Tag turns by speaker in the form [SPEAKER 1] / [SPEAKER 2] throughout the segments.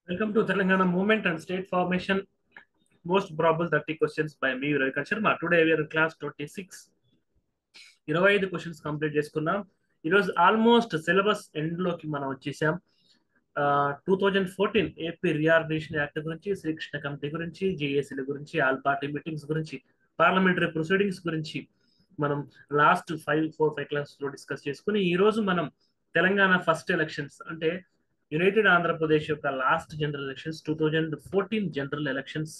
[SPEAKER 1] Welcome to Telangana Movement and State Formation. Most probable 30 questions by me, Ravikant Sharma. Today we are in class 26. 25 questions complete చేసుకున్నాం. ఈరోజు almost syllabus ఎండ్లోకి మనం వచ్చేసాం. 2014 AP reorganisation act గురించి, Srikrishna committee గురించి, జేఏసీల గురించి, all party meetings గురించి, parliamentary proceedings గురించి మనం లాస్ట్ 5 క్లాస్ లో డిస్కస్ చేసుకుని ఈ రోజు మనం తెలంగాణ ఫస్ట్ ఎలక్షన్స్ అంటే యునైటెడ్ ఆంధ్రప్రదేశ్ యొక్క last general elections 2014 general elections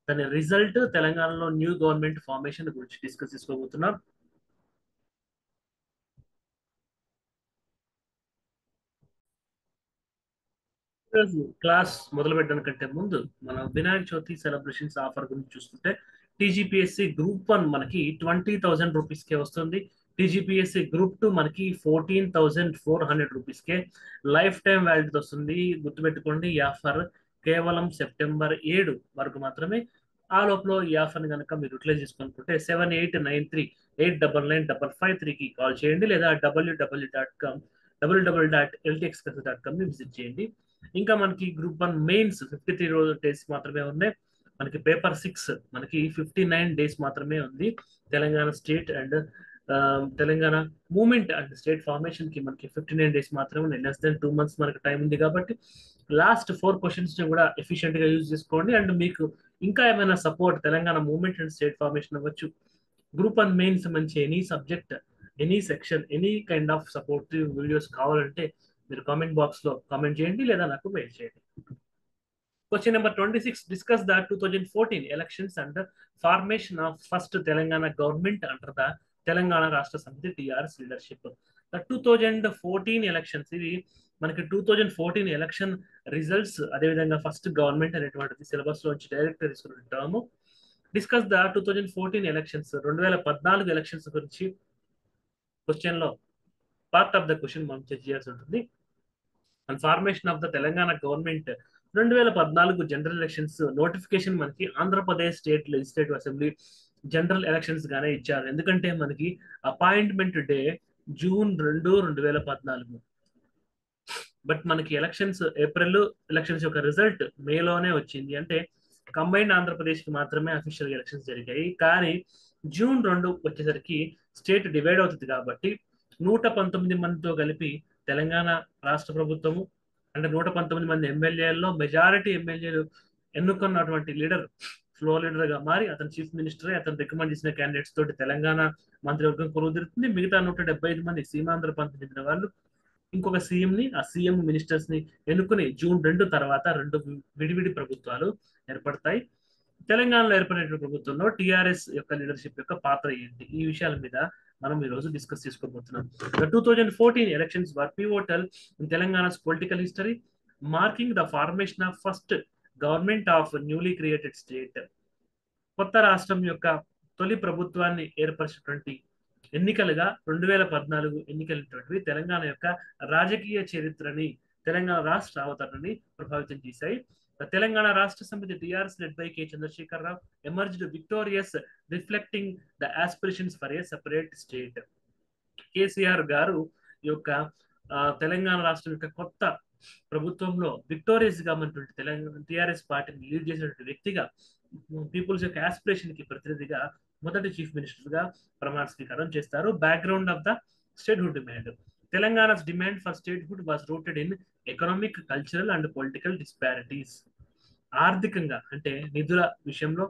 [SPEAKER 1] దాని రిజల్ట్ తెలంగాణలో న్యూ గవర్నమెంట్ ఫార్మేషన్ గురించి డిస్కస్ చేసుకోబోతున్నాం. క్లాస్ మొదలు పెట్టడానికంటే ముందు మనం వినాయక చవితి సెలబ్రేషన్స్ ఆఫర్ గురించి చూస్తుంటే టీజీపీఎస్సీ గ్రూప్ 1 మనకి 20,000 రూపీస్కే వస్తుంది. టీజీపీఎస్సీ గ్రూప్ 2 మనకి 14,400 రూపీస్కే లైఫ్ టైం వ్యాలిడిటీ వస్తుంది. గుర్తుపెట్టుకోండి, ఈ ఆఫర్ కేవలం సెప్టెంబర్ 7 వరకు మాత్రమే. ఆ లోపల ఈ ఆఫర్ని కనుక మీరు యూటిలైజ్ చేసుకోనుకుంటే 7893 8995553కి కాల్ చేయండి, లేదా www.ltxcasa.com విజిట్ చేయండి. ఇంకా మనకి గ్రూప్ 1 మెయిన్స్ 53 డేస్ మాత్రమే ఉన్నాయి. మనకి పేపర్ 6 మనకి 59 డేస్ మాత్రమే ఉంది. Telangana state and Telangana movement and state formation కి మనకి 59 డేస్ మాత్రమే ఉన్నాయి. లెస్ దెన్ 2 months మనకి టైం ఉంది కాబట్టి లాస్ట్ 4 క్వశ్చన్స్ ని కూడా ఎఫిషియెంట్ గా యూజ్ చేసుకోండి. అండ్ మీకు ఇంకా ఏమైనా support Telangana movement and state formation అవ్వచ్చు, గ్రూప్ 1 మెయిన్స్ మంచి any subject, any section, any kind of supportive videos కావాలంటే మీరు కామెంట్ బాక్స్ లో కామెంట్ చేయండి, లేదా నాకు మెయిల్ చేయండి. Question number 26. Discuss the 2014 elections and the formation of first Telangana government under the Telangana Rashtra Samiti TRS leadership. The 2014 elections, ఇది మనకి 2014 election results, అదేవిధంగా ఫస్ట్ గవర్నమెంట్ అనేటువంటి సిలబస్ లోంచి డైరెక్ట్ తీసుకున్న term. Discuss the 2014 elections, 2014 elections గురించి question లో part of the question మనం check చేయాల్సి ఉంటుంది. And formation of the Telangana government 2014 general elections notification మనకి Andhra Pradesh state legislative assembly general elections గానే ఇచ్చారు. ఎందుకంటే మనకి అపాయింట్మెంట్ డే June 2, 2014. బట్ మనకి ఎలక్షన్స్ ఏప్రిల్, ఎలక్షన్స్ యొక్క రిజల్ట్ మేలోనే వచ్చింది. అంటే కంబైన్డ్ ఆంధ్రప్రదేశ్ కి మాత్రమే అఫీషియల్ ఎలక్షన్స్ జరిగాయి. కానీ June 2 వచ్చేసరికి స్టేట్ డివైడ్ అవుతుంది కాబట్టి 119 మందితో కలిపి తెలంగాణ రాష్ట్ర ప్రభుత్వము అంటే 119 మంది ఎమ్మెల్యేల్లో మెజారిటీ ఎమ్మెల్యేలు ఎన్నుకున్నటువంటి లీడర్ ఫ్లోర్ లీడర్ గా మారి అతను చీఫ్ మినిస్టర్, అతను రికమెండ్ చేసిన క్యాండిడేట్స్ తోటి తెలంగాణ మంత్రివర్గం కొలువుదీరుతుంది. మిగతా 175 మంది సీమాంధ్ర ప్రాంతం చెందిన వాళ్ళు ఇంకొక సీఎం ని, ఆ సీఎం మినిస్టర్స్ ని ఎన్నుకుని June 2 తర్వాత 2 విడివిడి ప్రభుత్వాలు ఏర్పడతాయి. తెలంగాణలో ఏర్పడిన ప్రభుత్వంలో టిఆర్ఎస్ యొక్క లీడర్షిప్ యొక్క పాత్ర ఏంటి, ఈ విషయాల మీద మనం ఈ రోజు డిస్కస్ చేసుకోబోతున్నాం. The 2014 elections were pivotal in Telangana's political history, marking the formation of first government of newly created state. కొత్త రాష్ట్రం యొక్క తొలి ప్రభుత్వాన్ని ఏర్పరిచినటువంటి ఎన్నికలుగా 2014 ఎన్నికలైనటువంటివి తెలంగాణ యొక్క రాజకీయ చరిత్రని, తెలంగాణ రాష్ట్ర అవతరణని ప్రభావితం చేశాయి. Telangana Rashtra Samithi TRS led by K Chandrashekar Rao emerged victorious, reflecting the aspirations for a separate state. KCR garu ఈ యొక్క తెలంగాణ రాష్ట్రం యొక్క కొత్త ప్రభుత్వంలో విక్టోరియస్ గా ఉన్నటువంటి తెలంగాణ టిఆర్ఎస్ పార్టీని లీడ్ చేసినటువంటి వ్యక్తిగా, పీపుల్స్ యొక్క ఆస్పిరేషన్ కి ప్రతినిధిగా మొదటి చీఫ్ మినిస్టర్ గా ప్రమాణ స్వీకారం చేస్తారు. Background of the statehood demand. తెలంగాణ's demand for statehood was rooted in economic, cultural and political disparities. ఆర్థికంగా అంటే నిధుల విషయంలో,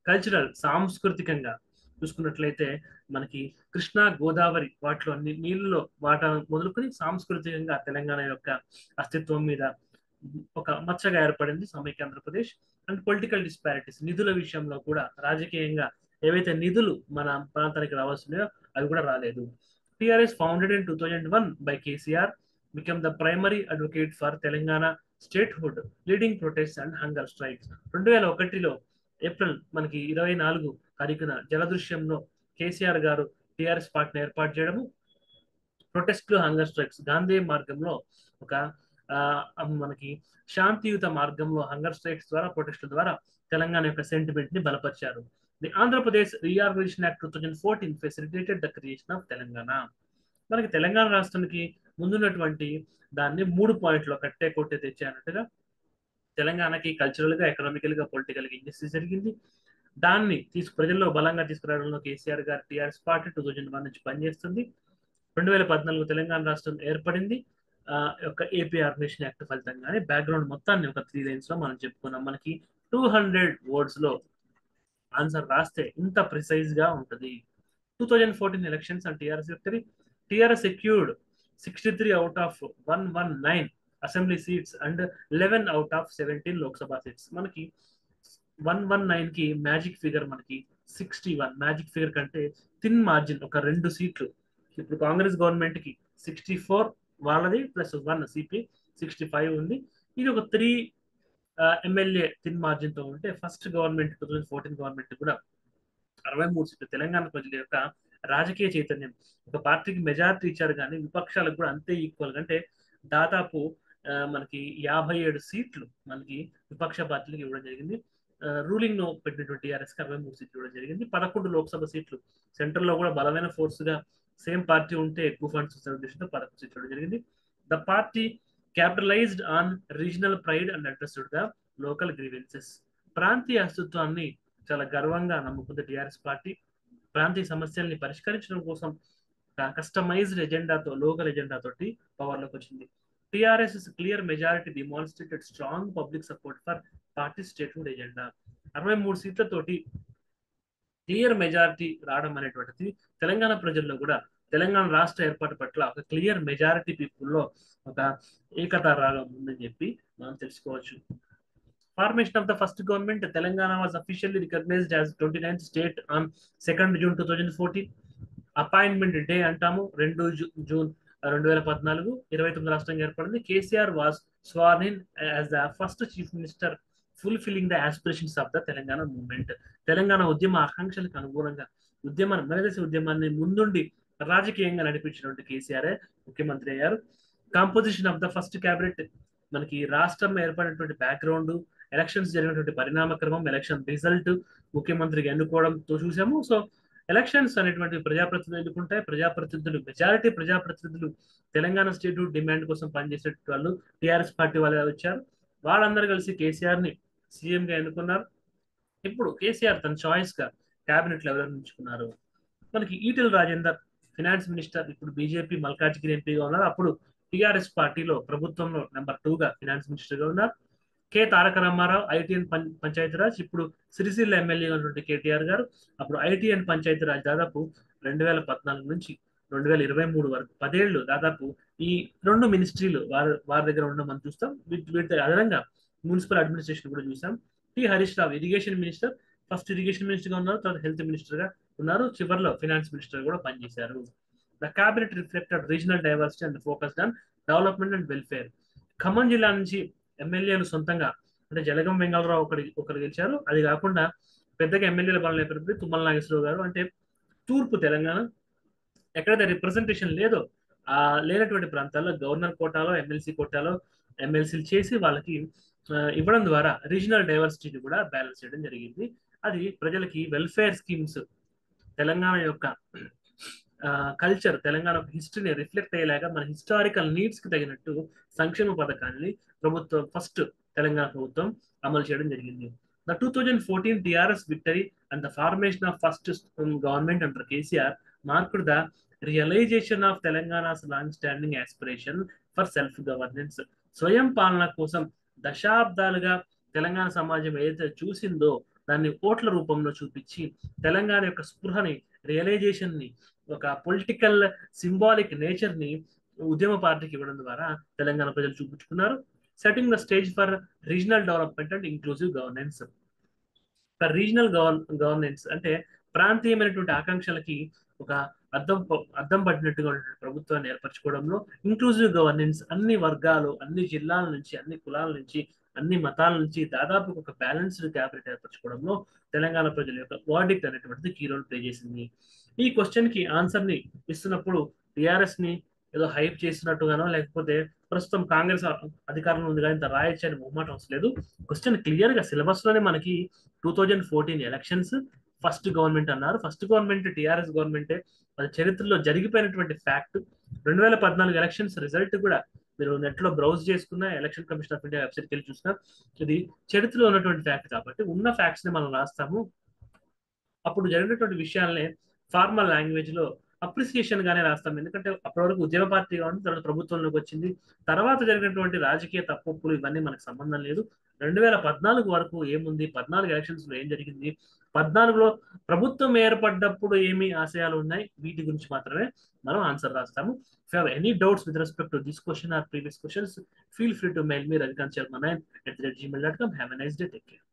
[SPEAKER 1] కల్చరల్ సాంస్కృతికంగా చూసుకున్నట్లయితే మనకి కృష్ణా, గోదావరి వాటిలో నీళ్ళలో వాట మొదలుకొని సాంస్కృతికంగా తెలంగాణ యొక్క అస్తిత్వం మీద ఒక మచ్చగా ఏర్పడింది సమైక్య ఆంధ్రప్రదేశ్. అండ్ పొలిటికల్ డిస్పారిటీస్, నిధుల విషయంలో కూడా రాజకీయంగా ఏవైతే నిధులు మన ప్రాంతానికి రావాల్సినాయో అవి కూడా రాలేదు. TRS founded in 2001 by KCR become the primary advocate for Telangana statehood, leading protest and hunger strikes. 2001లో ఏప్రిల్ మనకి 24 తారీఖున జలదృశ్యంలో కేసీఆర్ గారు టిఆర్ఎస్ పార్టీని ఏర్పాటు చేయడము, ప్రొటెస్ట్లు, హంగర్ స్ట్రైక్స్, గాంధీ మార్గంలో ఒక మనకి శాంతియుత మార్గంలో హంగర్ స్ట్రైక్స్ ద్వారా, ప్రొటెస్ట్ల ద్వారా తెలంగాణ యొక్క సెంటిమెంట్ ని బలపరిచారు. The Andhra Pradesh reorganisation act 2014 facilitated the creation of Telangana. మనకి తెలంగాణ రాష్ట్రానికి ముందున్నటువంటి దాన్ని 3 పాయింట్లో కట్టే కొట్టే తెచ్చే అన్నట్టుగా తెలంగాణకి కల్చరల్ గా, ఎకనామికల్ గా, పొలిటికల్ గా ఇంజస్టిస్ జరిగింది. దాన్ని ప్రజల్లో బలంగా తీసుకురావడంలో కేసీఆర్ గారు టీఆర్ఎస్ పార్టీ 2001 నుంచి పనిచేస్తుంది. 2014 తెలంగాణ రాష్ట్రం ఏర్పడింది. యొక్క ఏపీ ఆర్గనైజేషన్ యాక్ట్ ఫలితంగానే బ్యాక్గ్రౌండ్ మొత్తాన్ని ఒక 3 లైన్స్ లో మనం చెప్పుకున్నాం. మనకి 200 వర్డ్స్ లో ఆన్సర్ రాస్తే ఇంత ప్రిసైజ్ గా ఉంటుంది. 2014 elections and TRS victory. TRS secured 63 out of 119 assembly seats and 11 out of 17 Lok Sabha seats. మనకి 119 కి మ్యాజిక్ ఫిగర్ మనకి 61. మ్యాజిక్ ఫిగర్ కంటే థిన్ మార్జిన్, ఒక 2 సీట్లు. ఇప్పుడు కాంగ్రెస్ గవర్నమెంట్ కి 64 వాళ్ళది ప్లస్ 1 సిపి 65 ఉంది. ఇది ఒక 3 ఎమ్మెల్యే థిన్ మార్జిన్ తో ఉంటే ఫస్ట్ గవర్నమెంట్ 2014 గవర్నమెంట్ కూడా 63 సీట్లు. తెలంగాణ ప్రజల యొక్క రాజకీయ చైతన్యం, ఒక పార్టీకి మెజారిటీ ఇచ్చారు కానీ విపక్షాలకు కూడా అంతే ఈక్వల్. అంటే దాదాపు మనకి 57 సీట్లు మనకి విపక్ష పార్టీలకు ఇవ్వడం జరిగింది. రూలింగ్ ను పెట్టినటువంటి టీఆర్ఎస్ కి 63 సీట్లు ఇవ్వడం జరిగింది. 11 లోక్సభ సీట్లు. సెంట్రల్ లో కూడా బలమైన ఫోర్స్ గా సేమ్ పార్టీ ఉంటే ఎక్కువ ఫండ్స్ వస్తున్న ఉద్దేశంతో 11 సీట్లు ఇవ్వడం జరిగింది. The party capitalised on regional pride and understood the local grievances. ప్రాంతీయ అస్తిత్వాన్ని చాలా గర్వంగా నమ్ముకుంది టీఆర్ఎస్ పార్టీ. ప్రాంతీయ సమస్యల్ని పరిష్కరించడం కోసం కస్టమైజ్డ్ ఎజెండాతో, లోకల్ ఎజెండా తోటి పవర్ లోకి వచ్చింది. TRS clear majority demonstrated strong public support for party statehood agenda. 63 సీట్లతోటి క్లియర్ మెజారిటీ రావడం అనేటువంటిది తెలంగాణ ప్రజల్లో కూడా తెలంగాణ రాష్ట్ర ఏర్పాటు పట్ల ఒక క్లియర్ మెజారిటీ పీపుల్లో ఒక ఏకత రాగం ఉందని చెప్పి మనం తెలుసుకోవచ్చు. Formation of the first government, Telangana was officially recognized as 29th state on 2nd June 2014. Appointment day అంటాము 2 జూన్ 2014. 29 రాష్ట్రంగా ఏర్పడింది. KCR was sworn in as the first chief minister fulfilling the aspirations of the Telangana movement. Telangana ఉద్యమ ఆకాంక్షలకు అనుగుణంగా మెరదశ ఉద్యమాన్ని ముందుండి రాజకీయంగా నడిపించినటువంటి కేసీఆర్ ముఖ్యమంత్రి అయ్యారు. Composition of the first cabinet. మనకి రాష్ట్రం ఏర్పడినటువంటి బ్యాక్గ్రౌండ్, ఎలక్షన్స్ జరిగినటువంటి పరిణామక్రమం, ఎలక్షన్ రిజల్ట్, ముఖ్యమంత్రిగా ఎన్నుకోవడంతో చూసాము. సో ఎలక్షన్స్ అనేటువంటి ప్రజాప్రతినిధులు ఎన్నుకుంటాయి. మెజారిటీ ప్రజాప్రతినిధులు తెలంగాణ స్టేట్ డిమాండ్ కోసం పనిచేసే వాళ్ళు టీఆర్ఎస్ పార్టీ వాళ్ళే వచ్చారు. వాళ్ళందరూ కలిసి కేసీఆర్ ని సీఎం గా ఎన్నుకున్నారు. ఇప్పుడు కేసీఆర్ తన చాయిస్ గా క్యాబినెట్ లో ఎవరు ఉంచుకున్నారు? మనకి ఈటెల రాజేందర్ ఫినాన్స్ మినిస్టర్, ఇప్పుడు బీజేపీ మల్కాజ్గిరి ఎంపీగా ఉన్నారు. అప్పుడు టిఆర్ఎస్ పార్టీలో ప్రభుత్వంలో నెంబర్ 2 గా ఫినాన్స్ మినిస్టర్ గా ఉన్నారు. కే తారక రామారావు ఐటీ అండ్ పంచాయతీరాజ్, ఇప్పుడు సిరిసిల్ల ఎమ్మెల్యే ఉన్నటువంటి కేటీఆర్ గారు అప్పుడు ఐటీ అండ్ పంచాయతీరాజ్ దాదాపు 2014 నుంచి 2023 వరకు 10 ఏళ్ళు దాదాపు ఈ 2 మినిస్ట్రీలు వారి దగ్గర ఉండడం మనం చూస్తాం. వీటి అదనంగా మున్సిపల్ అడ్మినిస్ట్రేషన్ కూడా చూసాం. T Harish Rao irrigation minister, first irrigation minister గా ఉన్నారు, తర్వాత హెల్త్ మినిస్టర్ గా ఉన్నారు, చివరిలో ఫినాన్స్ మినిస్టర్ కూడా పనిచేశారు. The cabinet reflected regional diversity and focused on development and welfare. Khammam జిల్లా నుంచి ఎమ్మెల్యేలు సొంతంగా అంటే జలగం వెంగళరావు ఒకరు గెలిచారు. అది కాకుండా పెద్దగా ఎమ్మెల్యేల బలం లేకపోతే తుమ్మల నాగేశ్వరరావు గారు, అంటే తూర్పు తెలంగాణ ఎక్కడైతే రిప్రజెంటేషన్ లేదో లేనటువంటి ప్రాంతాల్లో గవర్నర్ కోటాలో, ఎమ్మెల్సీ కోటాలో ఎమ్మెల్సీలు చేసి వాళ్ళకి ఇవ్వడం ద్వారా రీజనల్ డైవర్సిటీని కూడా బ్యాలెన్స్ చేయడం జరిగింది. అది ప్రజలకి వెల్ఫేర్ స్కీమ్స్, తెలంగాణ యొక్క కల్చర్, తెలంగాణ హిస్టరీని రిఫ్లెక్ట్ అయ్యేలాగా మన హిస్టారికల్ నీడ్స్ కి తగినట్టు సంక్షేమ పథకాన్ని ప్రభుత్వం ఫస్ట్ తెలంగాణ ప్రభుత్వం అమలు చేయడం జరిగింది. The 2014 TRS victory and the formation of first government under KCR marked the realisation of Telangana's long standing aspiration for self governance. స్వయం పాలన కోసం దశాబ్దాలుగా తెలంగాణ సమాజం ఏదైతే చూసిందో దాన్ని ఓట్ల రూపంలో చూపించి తెలంగాణ యొక్క స్పృహని, రియలైజేషన్ ని, ఒక పొలిటికల్ సింబాలిక్ నేచర్ ని ఉద్యమ పార్టీకి ఇవ్వడం ద్వారా తెలంగాణ ప్రజలు చూపించుకున్నారు. Setting the stage for regional development and inclusive governance. Regional governance అంటే ప్రాంతీయమైనటువంటి ఆకాంక్షలకి ఒక అద్దం పడినట్టుగా ప్రభుత్వాన్ని ఏర్పరచుకోవడంలో, ఇంక్లూజివ్ గవర్నెన్స్ అన్ని వర్గాలు, అన్ని జిల్లాల నుంచి, అన్ని కులాల నుంచి, అన్ని మతాల నుంచి దాదాపు ఒక బ్యాలెన్స్డ్ క్యాబినెట్ ఏర్పరచుకోవడంలో తెలంగాణ ప్రజల యొక్క వర్డిక్ట్ అనేటువంటిది కీ రోల్ ప్లే చేసింది. ఈ క్వశ్చన్ కి ఆన్సర్ ని ఇస్తున్నప్పుడు టిఆర్ఎస్ ని ఏదో హైప్ చేసినట్టుగానో, లేకపోతే ప్రస్తుతం కాంగ్రెస్ అధికారంలో ఉంది కానీ ఇంత రాయొచ్చు అని మొహమాట అవసరం లేదు. క్వశ్చన్ క్లియర్ గా సిలబస్ లోనే మనకి 2014 ఎలక్షన్స్, ఫస్ట్ గవర్నమెంట్ అన్నారు. ఫస్ట్ గవర్నమెంట్ టిఆర్ఎస్ గవర్నమెంటే. అది చరిత్రలో జరిగిపోయినటువంటి ఫ్యాక్ట్. 2014 ఎలక్షన్స్ రిజల్ట్ కూడా మీరు నెట్ లో బ్రౌజ్ చేసుకున్న, ఎలక్షన్ కమిషన్ ఆఫ్ ఇండియా వెబ్సైట్కి వెళ్ళి చూసినా ఇది చరిత్రలో ఉన్నటువంటి ఫ్యాక్ట్. కాబట్టి ఉన్న ఫ్యాక్ట్స్ ని మనం రాస్తాము. అప్పుడు జరిగినటువంటి విషయాలనే ఫార్మల్ లాంగ్వేజ్ లో అప్రిసియేషన్ గానే రాస్తాం. ఎందుకంటే అప్పటి వరకు ఉద్యమ పార్టీగా ఉంది, తర్వాత ప్రభుత్వంలోకి వచ్చింది. తర్వాత జరిగినటువంటి రాజకీయ తప్పులు ఇవన్నీ మనకు సంబంధం లేదు. 2014 వరకు ఏముంది, 14 ఎలక్షన్స్ లో ఏం జరిగింది, 14లో ప్రభుత్వం ఏర్పడ్డప్పుడు ఏమి ఆశయాలు ఉన్నాయి, వీటి గురించి మాత్రమే మనం ఆన్సర్ రాస్తాము. If you have any doubts with respect to this question or previous questions, feel free to mail me ravikant@gmail.com. Have a nice day. Take care.